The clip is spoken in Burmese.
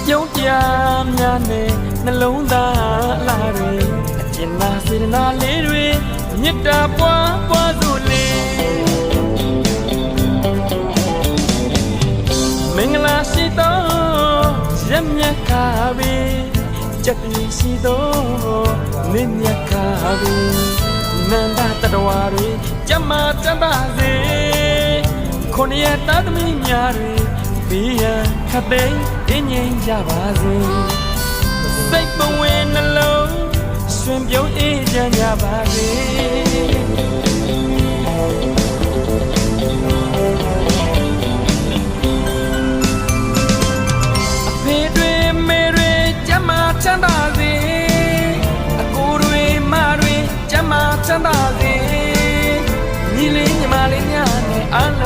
ပြုံးပြများနဲ့နှလုံးသားအလားတွေအကျဉ်းနာစေတနာလေးတွေမေတ္တာပွားပွားစို့လေမင်္ဂလာရှိသောရက်မြတ်ခါပဲကြက်တီရှိသောနေမြတ်ခါပဲနန္ဒတတဝါတွေကြမ်းမာကြမ်းပါစေခုနှစ်ရက်သားသမီးများတွေဘေးရန်ခတ်သိမ်းတင်းငြိမ်ကြပါစေစိတ်ပဝေနှလုံးရှင်ပြုံးအေးချမ်းကြပါစေအဖေတွေမေတွေကြမ်းမာချမ်းသာစေအကိုတွေမတွေကြမ်းမာချမ်းသာစေညီလေးညီမလေးများနဲ့အား